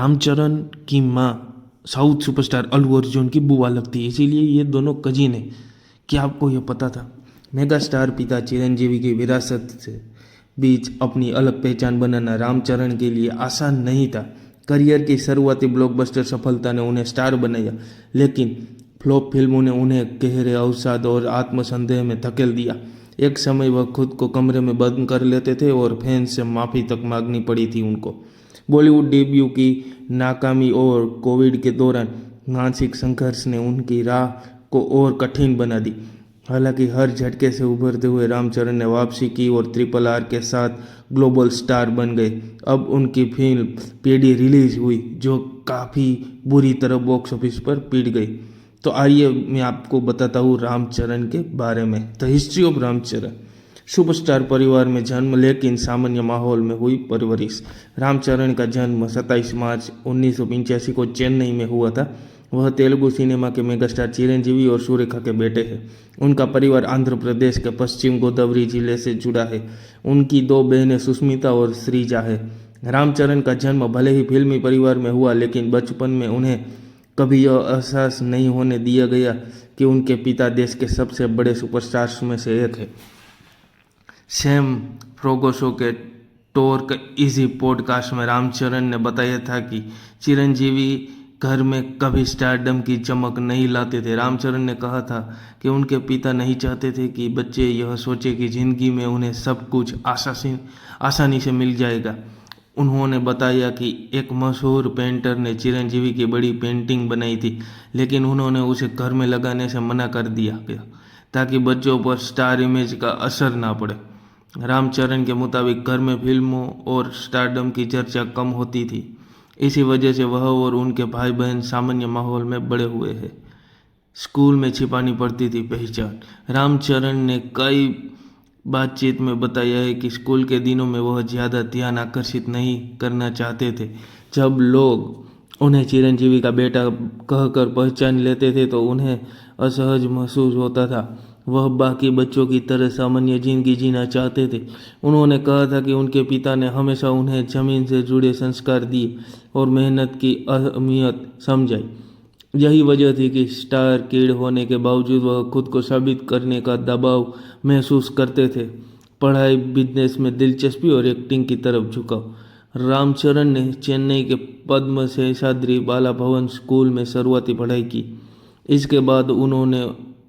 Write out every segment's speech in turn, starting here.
रामचरण की माँ south superstar Allu Arjun की बुआ लगती है, इसीलिए ये दोनों कजिन है। क्या आपको ये पता था? मेगा स्टार पिता चिरंजीवी की विरासत से बीच अपनी अलग पहचान बनाना रामचरण के लिए आसान नहीं था। करियर की शुरुआती ब्लॉकबस्टर सफलता ने उन्हें स्टार बनाया, लेकिन फ्लॉप फिल्मों ने उन्हें गहरे अवसाद और आत्मसंदेह में धकेल दिया। एक समय वह खुद को कमरे में बंद कर लेते थे और फैंस से माफ़ी तक मांगनी पड़ी थी उनको। बॉलीवुड डेब्यू की नाकामी और कोविड के दौरान मानसिक संघर्ष ने उनकी राह को और कठिन बना दी। हालांकि हर झटके से उभरते हुए रामचरण ने वापसी की और RRR के साथ ग्लोबल स्टार बन गए। अब उनकी फिल्म पेडी रिलीज हुई, जो काफ़ी बुरी तरह बॉक्स ऑफिस पर पीट गई। तो आइए मैं आपको बताता हूँ रामचरण के बारे में। The history of Ramcharan. Superstar परिवार में जन्म, लेकिन सामान्य माहौल में हुई परवरिश। रामचरण का जन्म 27 मार्च 1985 को चेन्नई में हुआ था। वह तेलुगु सिनेमा के मेगास्टार चिरंजीवी और सुरेखा के बेटे हैं। उनका परिवार आंध्र प्रदेश के पश्चिम गोदावरी जिले से जुड़ा है। उनकी दो बहनें सुष्मिता और श्रीजा है। रामचरण का जन्म भले ही फिल्मी परिवार में हुआ, लेकिन बचपन में उन्हें कभी यह एहसास नहीं होने दिया गया कि उनके पिता देश के सबसे बड़े सुपरस्टार्स में से एक है। सैम फ्रागोसो के टॉक इजी पॉडकास्ट में रामचरण ने बताया था कि चिरंजीवी घर में कभी स्टारडम की चमक नहीं लाते थे। रामचरण ने कहा था कि उनके पिता नहीं चाहते थे कि बच्चे यह सोचे कि जिंदगी में उन्हें सब कुछ आसानी से मिल जाएगा। उन्होंने बताया कि एक मशहूर पेंटर ने चिरंजीवी की बड़ी पेंटिंग बनाई थी, लेकिन उन्होंने उसे घर में लगाने से मना कर दिया गया ताकि बच्चों पर स्टार इमेज का असर ना पड़े। रामचरण के मुताबिक घर में फिल्मों और स्टारडम की चर्चा कम होती थी। इसी वजह से वह और उनके भाई बहन सामान्य माहौल में बड़े हुए हैं। स्कूल में छिपानी पड़ती थी पहचान। रामचरण ने कई बातचीत में बताया है कि स्कूल के दिनों में वह ज़्यादा ध्यान आकर्षित नहीं करना चाहते थे। जब लोग उन्हें चिरंजीवी का बेटा कहकर पहचान लेते थे तो उन्हें असहज महसूस होता था। वह बाकी बच्चों की तरह सामान्य जिंदगी जीना चाहते थे। उन्होंने कहा था कि उनके पिता ने हमेशा उन्हें ज़मीन से जुड़े संस्कार दिए और मेहनत की अहमियत समझाई। यही वजह थी कि स्टार किड होने के बावजूद वह खुद को साबित करने का दबाव महसूस करते थे। पढ़ाई, बिजनेस में दिलचस्पी और एक्टिंग की तरफ झुकाव। रामचरण ने चेन्नई के पद्म शेषाद्री बाला भवन स्कूल में शुरुआती पढ़ाई की। इसके बाद उन्होंने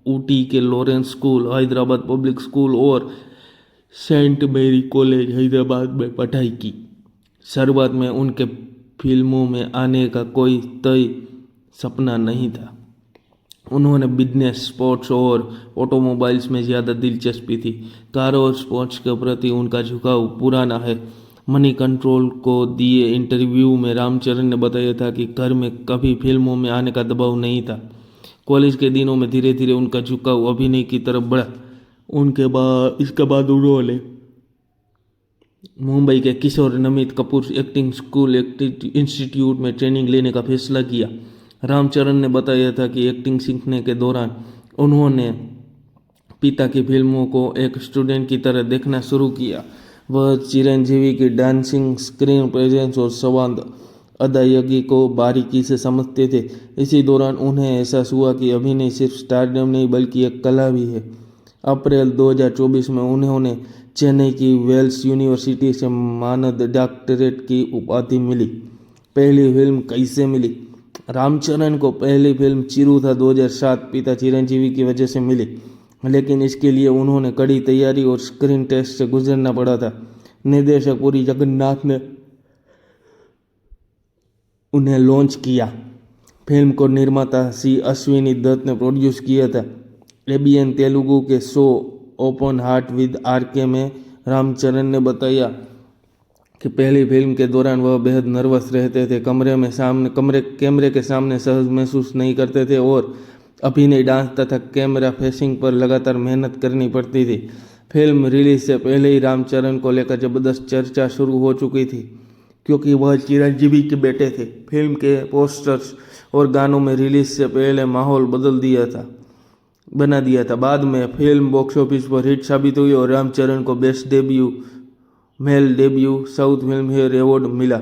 ऊटी के Lawrence school, Hyderabad public school और सेंट मैरी कॉलेज हैदराबाद में पढ़ाई की। शुरुआत में उनके फिल्मों में आने का कोई तय सपना नहीं था। उन्होंने बिजनेस, स्पोर्ट्स और ऑटोमोबाइल्स में ज़्यादा दिलचस्पी थी। कारों और स्पोर्ट्स के प्रति उनका झुकाव पुराना है। मनी कंट्रोल को दिए इंटरव्यू में रामचरण ने बताया था कि घर में कभी फिल्मों में आने का दबाव नहीं था। कॉलेज के दिनों में धीरे धीरे उनका झुकाव अभिनय की तरफ बढ़ा। इसके बाद उन्होंने मुंबई के Kishore Namit Kapoor acting school institute में ट्रेनिंग लेने का फैसला किया। रामचरण ने बताया था कि एक्टिंग सीखने के दौरान उन्होंने पिता की फिल्मों को एक स्टूडेंट की तरह देखना शुरू किया। वह चिरंजीवी की डांसिंग, स्क्रीन प्रेजेंस और संवाद अदायगी को बारीकी से समझते थे। इसी दौरान उन्हें एहसास हुआ कि अभिनय सिर्फ स्टारडम नहीं बल्कि एक कला भी है। अप्रैल 2024 में उन्होंने चेन्नई की वेल्स यूनिवर्सिटी से मानद डॉक्टरेट की उपाधि मिली। पहली फिल्म कैसे मिली? रामचरण को पहली फिल्म चिरू था 2007 पिता चिरंजीवी की वजह से मिली, लेकिन इसके लिए उन्होंने कड़ी तैयारी और स्क्रीन टेस्ट से गुजरना पड़ा था। निर्देशक पुरी जगन्नाथ ने उन्हें लॉन्च किया। फिल्म को निर्माता सी अश्विनी दत्त ने प्रोड्यूस किया था। एबीएन तेलुगु के show open heart with RK में रामचरण ने बताया कि पहली फिल्म के दौरान वह बेहद नर्वस रहते थे। कैमरे के सामने सहज महसूस नहीं करते थे और अभिनय, डांस तथा कैमरा फेसिंग पर लगातार मेहनत करनी पड़ती थी। फिल्म रिलीज से पहले ही रामचरण को लेकर जबरदस्त चर्चा शुरू हो चुकी थी, क्योंकि वह चिरंजीवी के बेटे थे। फिल्म के पोस्टर्स और गानों में रिलीज से पहले माहौल बना दिया था। बाद में फिल्म बॉक्स ऑफिस पर हिट साबित हुई और रामचरण को best male debut south film fair award मिला।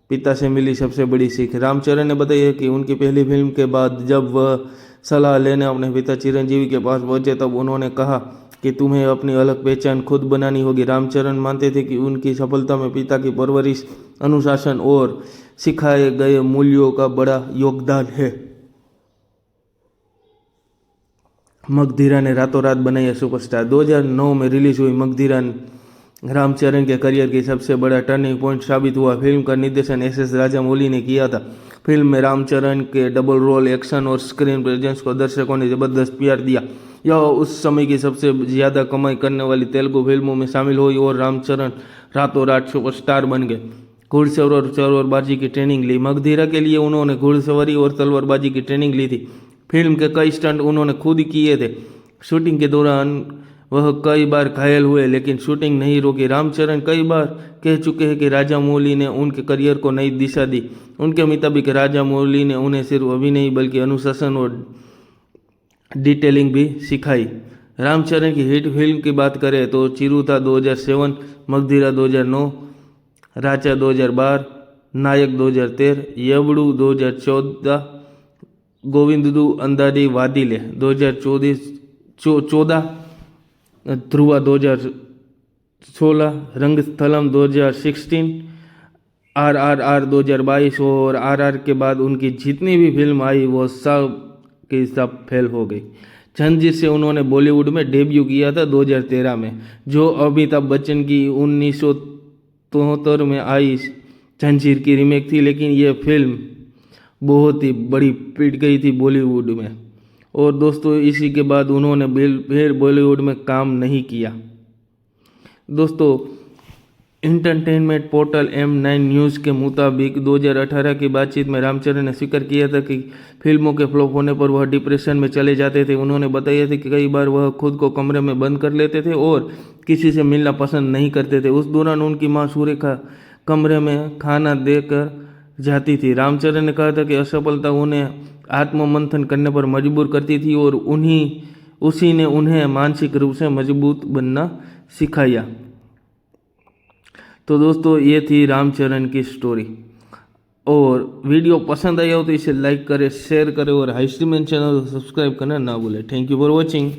पिता से मिली सबसे बड़ी सीख। रामचरण ने बताया कि उनकी पहली फिल्म के बाद जब वह सलाह लेने अपने पिता चिरंजीवी के पास पहुंचे तब उन्होंने कहा कि तुम्हें अपनी अलग पहचान खुद बनानी होगी। रामचरण मानते थे कि उनकी सफलता में पिता की परवरिश, अनुशासन और सिखाए गए मूल्यों का बड़ा योगदान है। मगधीरा ने रातों रात बनाया सुपरस्टार। 2009 में रिलीज हुई मगधीरा रामचरण के करियर की सबसे बड़ा टर्निंग पॉइंट साबित हुआ। फिल्म का निर्देशन एस राजामौली ने किया था। फिल्म में रामचरण के डबल रोल, एक्शन और स्क्रीन प्रेजेंस को दर्शकों ने जबरदस्त प्यार दिया। यह उस समय की सबसे ज़्यादा कमाई करने वाली तेलुगु फिल्मों में शामिल हुई और रामचरण रातों रात सुपरस्टार बन गए। घुड़सवार और तलवारबाजी की ट्रेनिंग ली। मगधीरा के लिए उन्होंने घुड़सवारी और तलवारबाजी की ट्रेनिंग ली थी। फिल्म के कई स्टंट उन्होंने खुद किए थे। शूटिंग के दौरान वह कई बार घायल हुए लेकिन शूटिंग नहीं रोकी। रामचरण कई बार कह चुके हैं कि राजामौली ने उनके करियर को नई दिशा दी। उनके मुताबिक राजामौली ने उन्हें सिर्फ अभिनय नहीं बल्कि अनुशासन और डिटेलिंग भी सिखाई। रामचरण की हिट फिल्म की बात करें तो चिरुता 2007, मगधीरा 2009, राचा 2012, नायक 2013, यवड़ू 2014, गोविंदू अंदारी वादिले 2014, ध्रुवा 2016, रंगस्थलम 2016, RRR 2022 और RR के बाद उनकी जितनी भी फिल्म आई वो सब की सब फेल हो गई। जंजीर से उन्होंने बॉलीवुड में डेब्यू किया था 2013 में, जो अमिताभ बच्चन की 1973 में आई जंजीर की रीमेक थी, लेकिन यह फिल्म बहुत ही बड़ी पिट गई थी बॉलीवुड में। और दोस्तों इसी के बाद उन्होंने फिर बॉलीवुड में काम नहीं किया। दोस्तों इंटरटेनमेंट पोर्टल M9 न्यूज़ के मुताबिक 2018 की बातचीत में रामचरण ने स्वीकार किया था कि फिल्मों के फ्लॉप होने पर वह डिप्रेशन में चले जाते थे। उन्होंने बताया था कि कई बार वह खुद को कमरे में बंद कर लेते थे और किसी से मिलना पसंद नहीं करते थे। उस दौरान उनकी मां सुरेखा कमरे में खाना देकर जाती थी। रामचरण ने कहा था कि असफलता उन्हें आत्ममंथन करने पर मजबूर करती थी और उसी ने उन्हें मानसिक रूप से मजबूत बनना सिखाया। तो दोस्तों ये थी रामचरण की स्टोरी। और वीडियो पसंद आया हो तो इसे लाइक करें, शेयर करें और हाईस्ट्रीमैन चैनल को सब्सक्राइब करना ना भूलें। Thank you for watching.